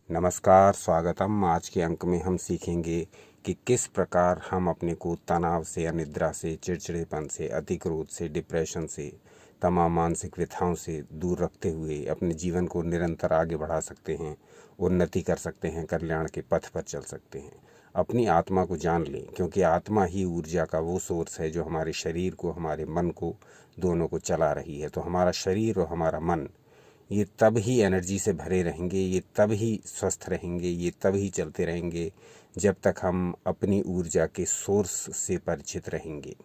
नमस्कार, स्वागतम। आज के अंक में हम सीखेंगे कि किस प्रकार हम अपने को तनाव से, अनिद्रा से, चिड़चिड़ेपन से, अति क्रोध से, डिप्रेशन से, तमाम मानसिक व्यथाओं से दूर रखते हुए अपने जीवन को निरंतर आगे बढ़ा सकते हैं, उन्नति कर सकते हैं, कल्याण के पथ पर चल सकते हैं। अपनी आत्मा को जान लें, क्योंकि आत्मा ही ऊर्जा का वो सोर्स है जो हमारे शरीर को, हमारे मन को, दोनों को चला रही है। तो हमारा शरीर और हमारा मन ये तब ही एनर्जी से भरे रहेंगे, ये तब ही स्वस्थ रहेंगे, ये तब ही चलते रहेंगे जब तक हम अपनी ऊर्जा के सोर्स से परिचित रहेंगे।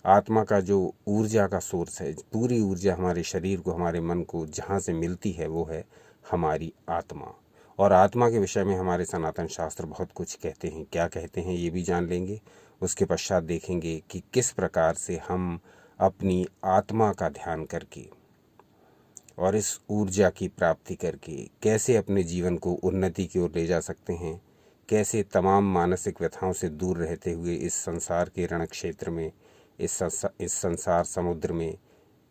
आत्मा का जो ऊर्जा का सोर्स है, पूरी ऊर्जा हमारे शरीर को, हमारे मन को जहाँ से मिलती है वो है हमारी आत्मा। और आत्मा के विषय में हमारे सनातन शास्त्र बहुत कुछ कहते हैं। क्या कहते हैं ये भी जान लेंगे। उसके पश्चात देखेंगे कि किस प्रकार से हम अपनी आत्मा का ध्यान करके और इस ऊर्जा की प्राप्ति करके कैसे अपने जीवन को उन्नति की ओर ले जा सकते हैं, कैसे तमाम मानसिक व्यथाओं से दूर रहते हुए इस संसार के रण क्षेत्र में, इस संसार समुद्र में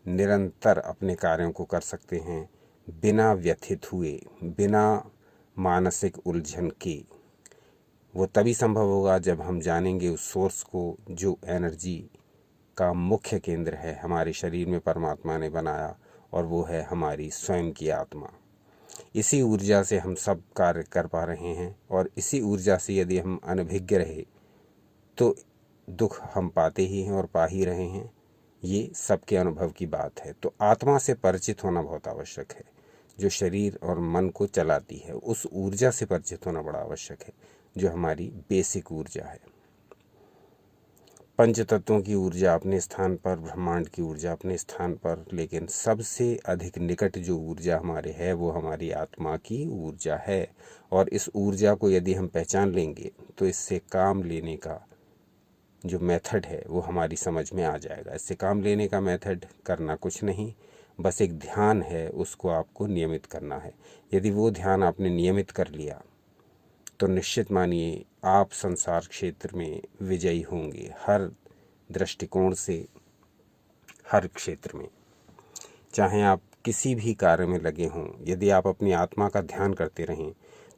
निरंतर अपने कार्यों को कर सकते हैं बिना व्यथित हुए, बिना मानसिक उलझन के। वो तभी संभव होगा जब हम जानेंगे उस सोर्स को जो एनर्जी का मुख्य केंद्र है हमारे शरीर में परमात्मा ने बनाया, और वो है हमारी स्वयं की आत्मा। इसी ऊर्जा से हम सब कार्य कर पा रहे हैं, और इसी ऊर्जा से यदि हम अनभिज्ञ रहे तो दुख हम पाते ही हैं और पा ही रहे हैं। ये सबके अनुभव की बात है। तो आत्मा से परिचित होना बहुत आवश्यक है, जो शरीर और मन को चलाती है। उस ऊर्जा से परिचित होना बड़ा आवश्यक है, जो हमारी बेसिक ऊर्जा है। पंच तत्वों की ऊर्जा अपने स्थान पर, ब्रह्मांड की ऊर्जा अपने स्थान पर, लेकिन सबसे अधिक निकट जो ऊर्जा हमारे है वो हमारी आत्मा की ऊर्जा है। और इस ऊर्जा को यदि हम पहचान लेंगे तो इससे काम लेने का जो मेथड है वो हमारी समझ में आ जाएगा। इससे काम लेने का मेथड करना कुछ नहीं, बस एक ध्यान है, उसको आपको नियमित करना है। यदि वो ध्यान आपने नियमित कर लिया तो निश्चित मानिए आप संसार क्षेत्र में विजयी होंगे, हर दृष्टिकोण से, हर क्षेत्र में। चाहे आप किसी भी कार्य में लगे हों, यदि आप अपनी आत्मा का ध्यान करते रहें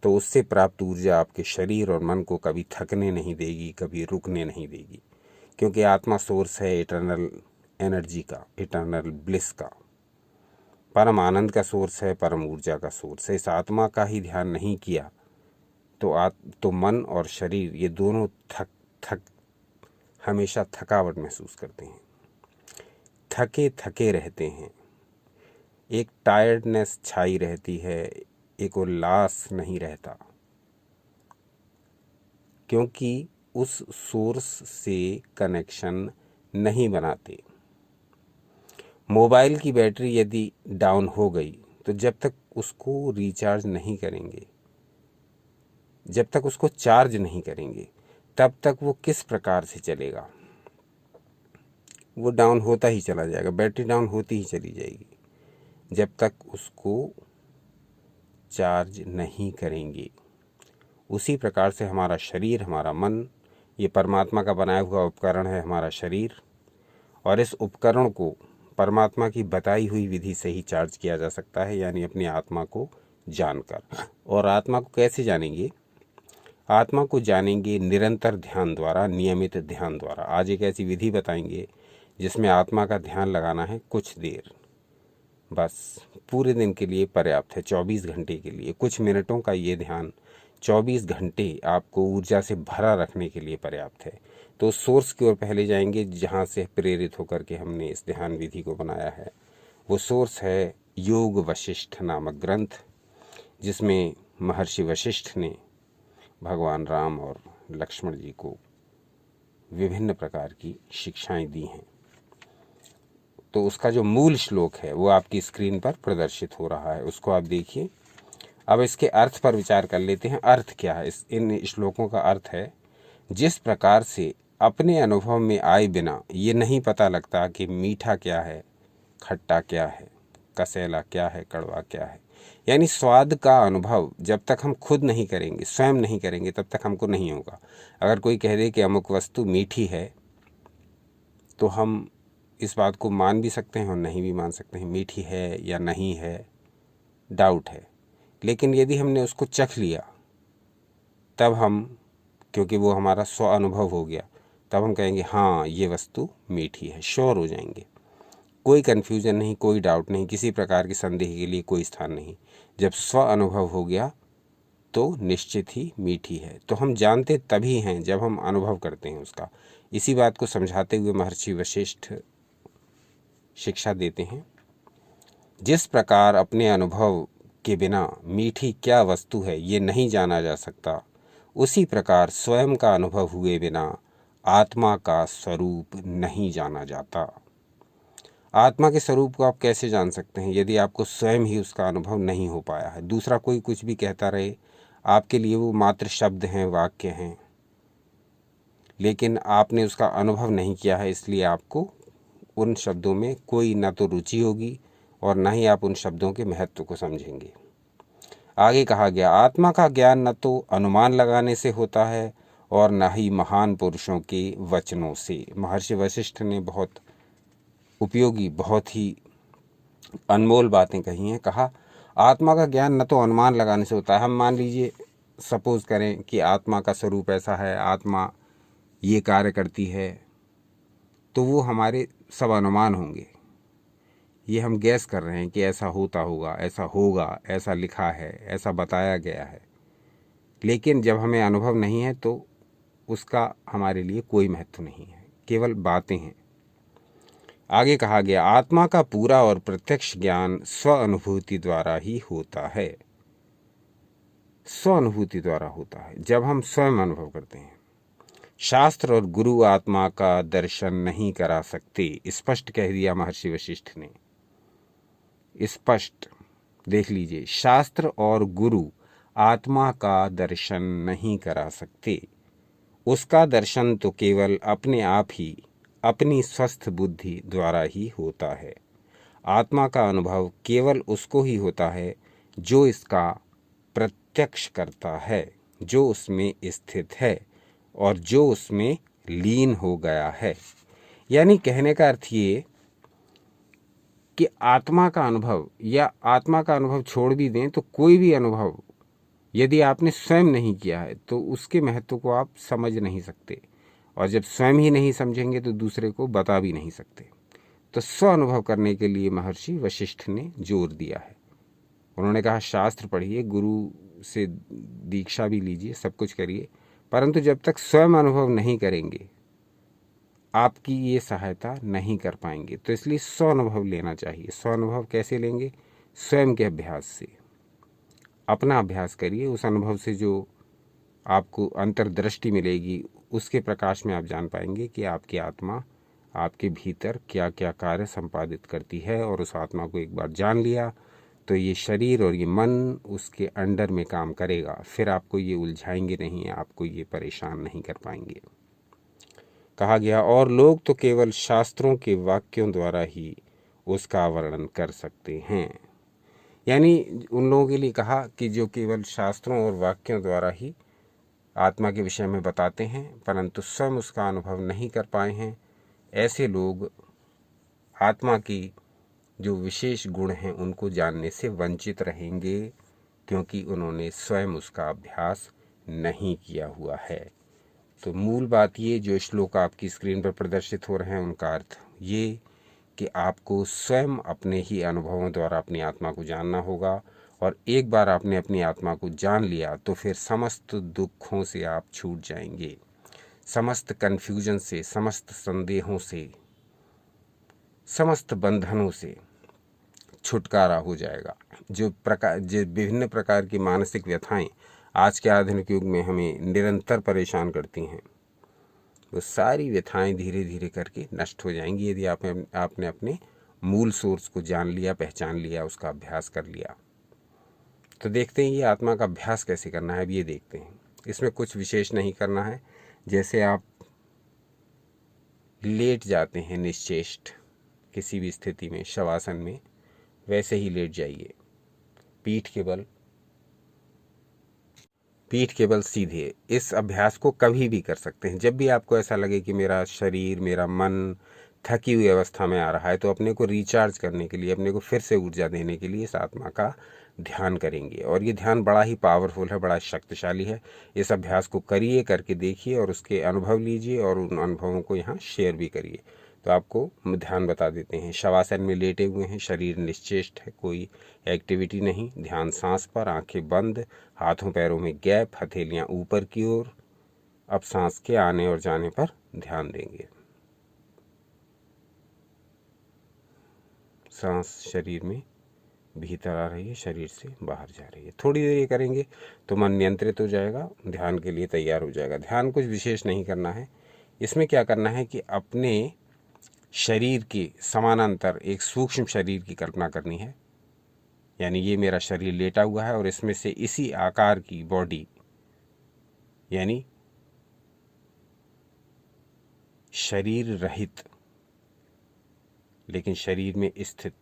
तो उससे प्राप्त ऊर्जा आपके शरीर और मन को कभी थकने नहीं देगी, कभी रुकने नहीं देगी। क्योंकि आत्मा सोर्स है इटर्नल एनर्जी का, इटर्नल ब्लिस का, परम आनंद का सोर्स है, परम ऊर्जा का सोर्स है। इस आत्मा का ही ध्यान नहीं किया तो मन और शरीर ये दोनों हमेशा थकावट महसूस करते हैं, थके थके रहते हैं। एक टायर्डनेस छाई रहती है, एक उल्लास नहीं रहता, क्योंकि उस सोर्स से कनेक्शन नहीं बनाते। मोबाइल की बैटरी यदि डाउन हो गई तो जब तक उसको रिचार्ज नहीं करेंगे, जब तक उसको चार्ज नहीं करेंगे, तब तक वो किस प्रकार से चलेगा? वो डाउन होता ही चला जाएगा, बैटरी डाउन होती ही चली जाएगी जब तक उसको चार्ज नहीं करेंगे। उसी प्रकार से हमारा शरीर, हमारा मन, ये परमात्मा का बनाया हुआ उपकरण है हमारा शरीर, और इस उपकरण को परमात्मा की बताई हुई विधि से ही चार्ज किया जा सकता है, यानी अपनी आत्मा को जानकर। और आत्मा को कैसे जानेंगे? आत्मा को जानेंगे निरंतर ध्यान द्वारा, नियमित ध्यान द्वारा। आज एक ऐसी विधि बताएंगे जिसमें आत्मा का ध्यान लगाना है कुछ देर, बस पूरे दिन के लिए पर्याप्त है। 24 घंटे के लिए कुछ मिनटों का ये ध्यान 24 घंटे आपको ऊर्जा से भरा रखने के लिए पर्याप्त है। तो सोर्स की ओर पहले जाएंगे जहाँ से प्रेरित होकर के हमने इस ध्यान विधि को बनाया है। वो सोर्स है योग वशिष्ठ नामक ग्रंथ, जिसमें महर्षि वशिष्ठ ने भगवान राम और लक्ष्मण जी को विभिन्न प्रकार की शिक्षाएं दी हैं। तो उसका जो मूल श्लोक है वो आपकी स्क्रीन पर प्रदर्शित हो रहा है, उसको आप देखिए। अब इसके अर्थ पर विचार कर लेते हैं। अर्थ क्या है? इन श्लोकों का अर्थ है, जिस प्रकार से अपने अनुभव में आए बिना ये नहीं पता लगता कि मीठा क्या है, खट्टा क्या है, कसेला क्या है, कड़वा क्या है, यानी स्वाद का अनुभव जब तक हम खुद नहीं करेंगे, स्वयं नहीं करेंगे, तब तक हमको नहीं होगा। अगर कोई कह दे कि अमुक वस्तु मीठी है तो हम इस बात को मान भी सकते हैं और नहीं भी मान सकते हैं। मीठी है या नहीं है, डाउट है। लेकिन यदि हमने उसको चख लिया तब हम, क्योंकि वो हमारा स्व अनुभव हो गया, तब हम कहेंगे हाँ ये वस्तु मीठी है, श्योर हो जाएंगे। कोई कन्फ्यूज़न नहीं, कोई डाउट नहीं, किसी प्रकार के संदेह के लिए कोई स्थान नहीं। जब स्व अनुभव हो गया तो निश्चित ही मीठी है। तो हम जानते तभी हैं जब हम अनुभव करते हैं उसका। इसी बात को समझाते हुए महर्षि वशिष्ठ शिक्षा देते हैं, जिस प्रकार अपने अनुभव के बिना मीठी क्या वस्तु है ये नहीं जाना जा सकता, उसी प्रकार स्वयं का अनुभव हुए बिना आत्मा का स्वरूप नहीं जाना जाता। आत्मा के स्वरूप को आप कैसे जान सकते हैं यदि आपको स्वयं ही उसका अनुभव नहीं हो पाया है। दूसरा कोई कुछ भी कहता रहे, आपके लिए वो मात्र शब्द हैं, वाक्य हैं, लेकिन आपने उसका अनुभव नहीं किया है, इसलिए आपको उन शब्दों में कोई न तो रुचि होगी और न ही आप उन शब्दों के महत्व को समझेंगे। आगे कहा गया, आत्मा का ज्ञान न तो अनुमान लगाने से होता है और न ही महान पुरुषों के वचनों से। महर्षि वशिष्ठ ने बहुत उपयोगी, बहुत ही अनमोल बातें कही हैं। कहा आत्मा का ज्ञान न तो अनुमान लगाने से होता है। हम मान लीजिए, सपोज करें कि आत्मा का स्वरूप ऐसा है, आत्मा ये कार्य करती है, तो वो हमारे सब अनुमान होंगे। ये हम गैस कर रहे हैं कि ऐसा होता होगा, ऐसा होगा, ऐसा लिखा है, ऐसा बताया गया है, लेकिन जब हमें अनुभव नहीं है तो उसका हमारे लिए कोई महत्व नहीं है, केवल बातें हैं। आगे कहा गया, आत्मा का पूरा और प्रत्यक्ष ज्ञान स्व अनुभूति द्वारा ही होता है। स्व अनुभूति द्वारा होता है, जब हम स्वयं अनुभव करते हैं। शास्त्र और गुरु आत्मा का दर्शन नहीं करा सकते, स्पष्ट कह दिया महर्षि वशिष्ठ ने। स्पष्ट देख लीजिए, शास्त्र और गुरु आत्मा का दर्शन नहीं करा सकते। उसका दर्शन तो केवल अपने आप ही, अपनी स्वस्थ बुद्धि द्वारा ही होता है। आत्मा का अनुभव केवल उसको ही होता है जो इसका प्रत्यक्ष करता है, जो उसमें स्थित है और जो उसमें लीन हो गया है। यानी कहने का अर्थ ये कि आत्मा का अनुभव, या आत्मा का अनुभव छोड़ भी दें तो कोई भी अनुभव यदि आपने स्वयं नहीं किया है तो उसके महत्व को आप समझ नहीं सकते, और जब स्वयं ही नहीं समझेंगे तो दूसरे को बता भी नहीं सकते। तो स्व अनुभव करने के लिए महर्षि वशिष्ठ ने जोर दिया है। उन्होंने कहा शास्त्र पढ़िए, गुरु से दीक्षा भी लीजिए, सब कुछ करिए, परंतु जब तक स्वयं अनुभव नहीं करेंगे आपकी ये सहायता नहीं कर पाएंगे। तो इसलिए स्व अनुभव लेना चाहिए। स्व अनुभव कैसे लेंगे? स्वयं के अभ्यास से। अपना अभ्यास करिए, उस अनुभव से जो आपको अंतर्दृष्टि मिलेगी उसके प्रकाश में आप जान पाएंगे कि आपकी आत्मा आपके भीतर क्या क्या कार्य संपादित करती है। और उस आत्मा को एक बार जान लिया तो ये शरीर और ये मन उसके अंडर में काम करेगा, फिर आपको ये उलझाएंगे नहीं, आपको ये परेशान नहीं कर पाएंगे। कहा गया, और लोग तो केवल शास्त्रों के वाक्यों द्वारा ही उसका वर्णन कर सकते हैं। यानी उन लोगों के लिए कहा कि जो केवल शास्त्रों और वाक्यों द्वारा ही आत्मा के विषय में बताते हैं परंतु स्वयं उसका अनुभव नहीं कर पाए हैं, ऐसे लोग आत्मा की जो विशेष गुण हैं उनको जानने से वंचित रहेंगे, क्योंकि उन्होंने स्वयं उसका अभ्यास नहीं किया हुआ है। तो मूल बात ये, जो श्लोक आपकी स्क्रीन पर प्रदर्शित हो रहे हैं उनका अर्थ ये कि आपको स्वयं अपने ही अनुभवों द्वारा अपनी आत्मा को जानना होगा, और एक बार आपने अपनी आत्मा को जान लिया तो फिर समस्त दुखों से आप छूट जाएंगे, समस्त कन्फ्यूजन से, समस्त संदेहों से, समस्त बंधनों से छुटकारा हो जाएगा। जो विभिन्न प्रकार की मानसिक व्यथाएं आज के आधुनिक युग में हमें निरंतर परेशान करती हैं, वो सारी व्यथाएं धीरे धीरे करके नष्ट हो जाएंगी यदि आपने अपने मूल सोर्स को जान लिया, पहचान लिया, उसका अभ्यास कर लिया। तो देखते हैं ये आत्मा का अभ्यास कैसे करना है। अब ये देखते हैं, इसमें कुछ विशेष नहीं करना है। जैसे आप लेट जाते हैं निश्चेष्ट किसी भी स्थिति में, शवासन में, वैसे ही लेट जाइए, पीठ के बल सीधे। इस अभ्यास को कभी भी कर सकते हैं। जब भी आपको ऐसा लगे कि मेरा शरीर, मेरा मन थकी हुई अवस्था में आ रहा है, तो अपने को रिचार्ज करने के लिए, अपने को फिर से ऊर्जा देने के लिए इस आत्मा का ध्यान करेंगे। और ये ध्यान बड़ा ही पावरफुल है, बड़ा शक्तिशाली है। इस अभ्यास को करिए, करके देखिए और उसके अनुभव लीजिए और उन अनुभवों को यहाँ शेयर भी करिए। तो आपको ध्यान बता देते हैं। शवासन में लेटे हुए हैं, शरीर निश्चेष्ट है, कोई एक्टिविटी नहीं। ध्यान सांस पर, आंखें बंद, हाथों पैरों में गैप, हथेलियां ऊपर की ओर। अब सांस के आने और जाने पर ध्यान देंगे। सांस शरीर में भीतर आ रही है, शरीर से बाहर जा रही है। थोड़ी देर ये करेंगे तो मन नियंत्रित हो जाएगा, ध्यान के लिए तैयार हो जाएगा। ध्यान कुछ विशेष नहीं करना है। इसमें क्या करना है कि अपने शरीर के समानांतर एक सूक्ष्म शरीर की कल्पना करनी है। यानी ये मेरा शरीर लेटा हुआ है और इसमें से इसी आकार की बॉडी, यानी शरीर रहित लेकिन शरीर में स्थित,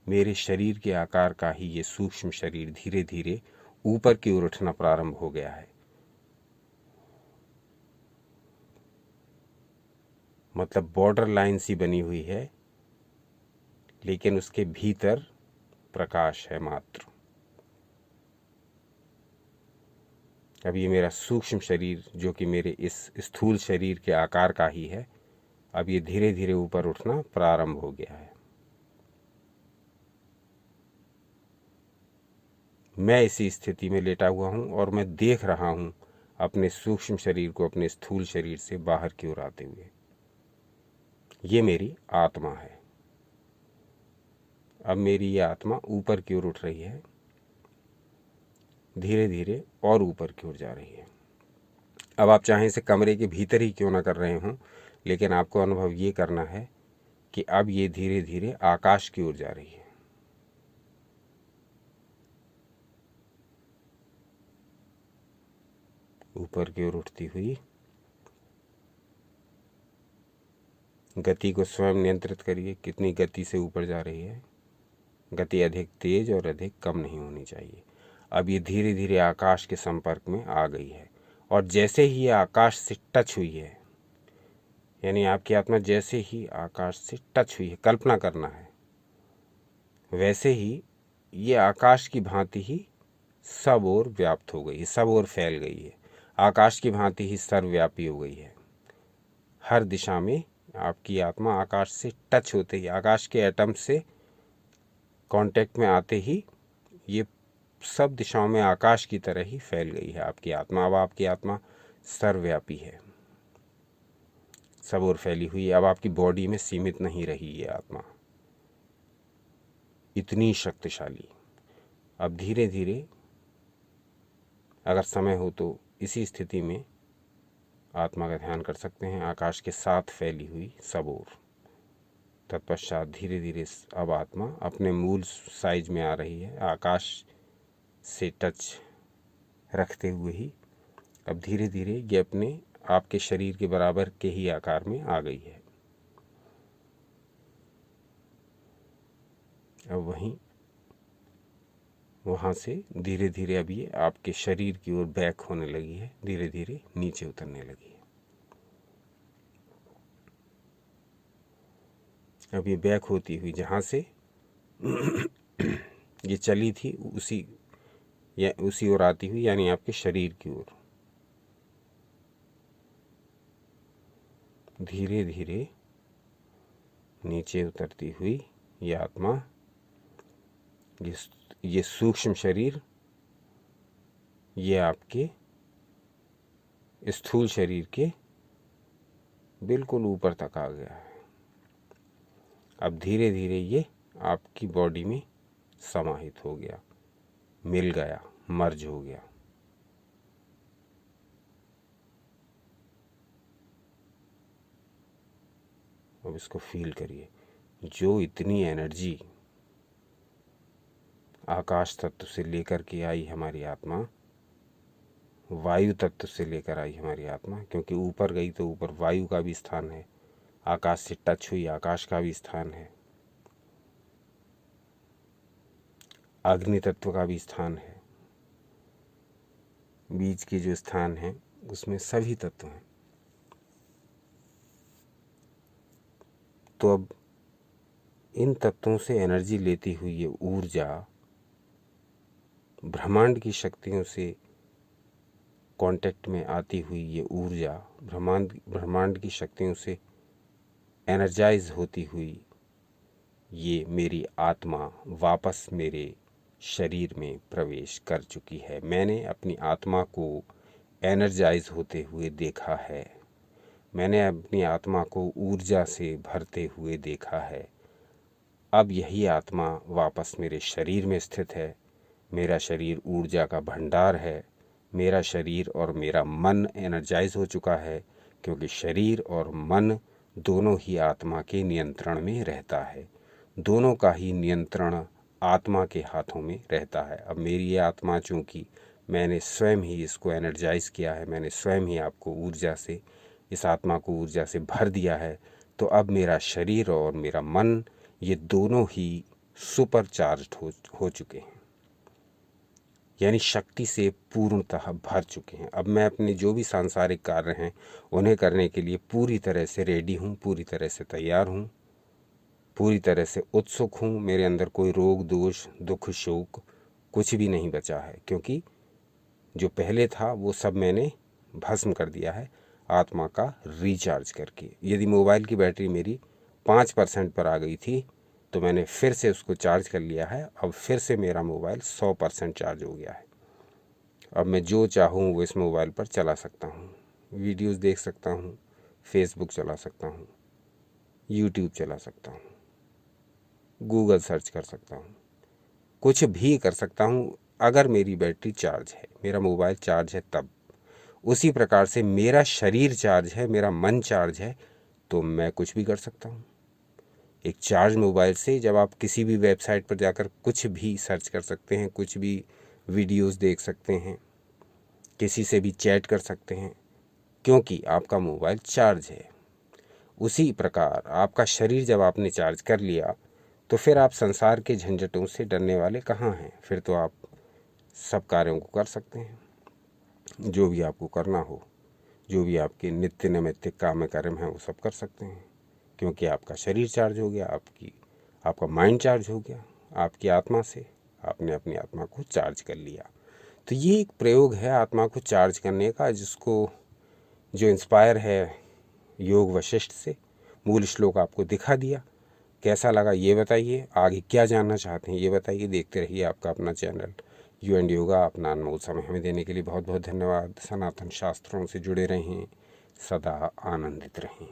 मेरे शरीर के आकार का ही ये सूक्ष्म शरीर धीरे धीरे ऊपर की ओर उठना प्रारंभ हो गया है। मतलब बॉर्डर लाइन सी बनी हुई है, लेकिन उसके भीतर प्रकाश है मात्र। अब ये मेरा सूक्ष्म शरीर, जो कि मेरे इस स्थूल शरीर के आकार का ही है, अब ये धीरे धीरे ऊपर उठना प्रारंभ हो गया है। मैं इसी स्थिति में लेटा हुआ हूं और मैं देख रहा हूं अपने सूक्ष्म शरीर को अपने स्थूल शरीर से बाहर की ओर आते हुए। ये मेरी आत्मा है। अब मेरी ये आत्मा ऊपर की ओर उठ रही है, धीरे धीरे और ऊपर की ओर जा रही है। अब आप चाहें इसे कमरे के भीतर ही क्यों ना कर रहे हों, लेकिन आपको अनुभव ये करना है कि अब ये धीरे धीरे आकाश की ओर जा रही है। ऊपर की ओर उठती हुई। गति को स्वयं नियंत्रित करिए, कितनी गति से ऊपर जा रही है। गति अधिक तेज और अधिक कम नहीं होनी चाहिए। अब ये धीरे धीरे आकाश के संपर्क में आ गई है और जैसे ही ये आकाश से टच हुई है, यानी आपकी आत्मा जैसे ही आकाश से टच हुई है, कल्पना करना है, वैसे ही ये आकाश की भांति ही सब ओर व्याप्त हो गई है, सब ओर फैल गई है। आकाश की भांति ही सर्वव्यापी हो गई है। हर दिशा में आपकी आत्मा आकाश से टच होते ही, आकाश के एटम से कांटेक्ट में आते ही ये सब दिशाओं में आकाश की तरह ही फैल गई है आपकी आत्मा। अब आपकी आत्मा सर्वव्यापी है, सब ओर फैली हुई। अब आपकी बॉडी में सीमित नहीं रही ये आत्मा, इतनी शक्तिशाली। अब धीरे धीरे अगर समय हो तो इसी स्थिति में आत्मा का ध्यान कर सकते हैं, आकाश के साथ फैली हुई सब ओर। तत्पश्चात धीरे धीरे अब आत्मा अपने मूल साइज में आ रही है, आकाश से टच रखते हुए ही। अब धीरे धीरे ये अपने आपके शरीर के बराबर के ही आकार में आ गई है। अब वहाँ से धीरे धीरे अब ये आपके शरीर की ओर बैक होने लगी है, धीरे धीरे नीचे उतरने लगी है। अब ये बैक होती हुई जहाँ से ये चली थी उसी ओर आती हुई, यानी आपके शरीर की ओर धीरे धीरे नीचे उतरती हुई ये आत्मा, ये सूक्ष्म शरीर, ये आपके स्थूल शरीर के बिल्कुल ऊपर तक आ गया है। अब धीरे धीरे ये आपकी बॉडी में समाहित हो गया, मिल गया, मर्ज हो गया। अब इसको फील करिए, जो इतनी एनर्जी आकाश तत्व से लेकर के आई हमारी आत्मा, वायु तत्व से लेकर आई हमारी आत्मा, क्योंकि ऊपर गई तो ऊपर वायु का भी स्थान है, आकाश से टच हुई, आकाश का भी स्थान है, अग्नि तत्व का भी स्थान है, बीच के जो स्थान है उसमें सभी तत्व हैं। तो अब इन तत्वों से एनर्जी लेती हुई ये ऊर्जा ब्रह्मांड की शक्तियों से कांटेक्ट में आती हुई ये ऊर्जा ब्रह्मांड की शक्तियों से एनर्जाइज होती हुई ये मेरी आत्मा वापस मेरे शरीर में प्रवेश कर चुकी है। मैंने अपनी आत्मा को एनर्जाइज होते हुए देखा है। मैंने अपनी आत्मा को ऊर्जा से भरते हुए देखा है। अब यही आत्मा वापस मेरे शरीर में स्थित है। मेरा शरीर ऊर्जा का भंडार है। मेरा शरीर और मेरा मन एनर्जाइज हो चुका है, क्योंकि शरीर और मन दोनों ही आत्मा के नियंत्रण में रहता है। दोनों का ही नियंत्रण आत्मा के हाथों में रहता है। अब मेरी ये आत्मा, चूँकि मैंने स्वयं ही इसको एनर्जाइज किया है, मैंने स्वयं ही आपको ऊर्जा से, इस आत्मा को ऊर्जा से भर दिया है, तो अब मेरा शरीर और मेरा मन ये दोनों ही सुपर चार्ज्ड हो चुके हैं, यानी शक्ति से पूर्णतः भर चुके हैं। अब मैं अपने जो भी सांसारिक कार्य हैं उन्हें करने के लिए पूरी तरह से रेडी हूँ, पूरी तरह से तैयार हूँ, पूरी तरह से उत्सुक हूँ। मेरे अंदर कोई रोग, दोष, दुख, शोक कुछ भी नहीं बचा है, क्योंकि जो पहले था वो सब मैंने भस्म कर दिया है आत्मा का रिचार्ज करके। यदि मोबाइल की बैटरी मेरी 5% पर आ गई थी तो मैंने फिर से उसको चार्ज कर लिया है। अब फिर से मेरा मोबाइल 100% चार्ज हो गया है। अब मैं जो चाहूँ वो इस मोबाइल पर चला सकता हूँ, वीडियोस देख सकता हूँ, फेसबुक चला सकता हूँ, यूट्यूब चला सकता हूँ, गूगल सर्च कर सकता हूँ, कुछ भी कर सकता हूँ अगर मेरी बैटरी चार्ज है, मेरा मोबाइल चार्ज है तब। उसी प्रकार से मेरा शरीर चार्ज है, मेरा मन चार्ज है, तो मैं कुछ भी कर सकता हूँ। एक चार्ज मोबाइल से जब आप किसी भी वेबसाइट पर जाकर कुछ भी सर्च कर सकते हैं, कुछ भी वीडियोस देख सकते हैं, किसी से भी चैट कर सकते हैं, क्योंकि आपका मोबाइल चार्ज है। उसी प्रकार आपका शरीर जब आपने चार्ज कर लिया तो फिर आप संसार के झंझटों से डरने वाले कहाँ हैं। फिर तो आप सब कार्यों को कर सकते हैं, जो भी आपको करना हो, जो भी आपके नित्य नैमित्तिक काम कर्म हैं वो सब कर सकते हैं, क्योंकि आपका शरीर चार्ज हो गया, आपका माइंड चार्ज हो गया। आपकी आत्मा से आपने अपनी आत्मा को चार्ज कर लिया। तो ये एक प्रयोग है आत्मा को चार्ज करने का, जो इंस्पायर है योग वशिष्ठ से। मूल श्लोक आपको दिखा दिया। कैसा लगा ये बताइए, आगे क्या जानना चाहते हैं ये बताइए। देखते रहिए आपका अपना चैनल यू एंड योगा। अपना अनमोल समय हमें देने के लिए बहुत बहुत धन्यवाद। सनातन शास्त्रों से जुड़े रहें, सदा आनंदित रहें।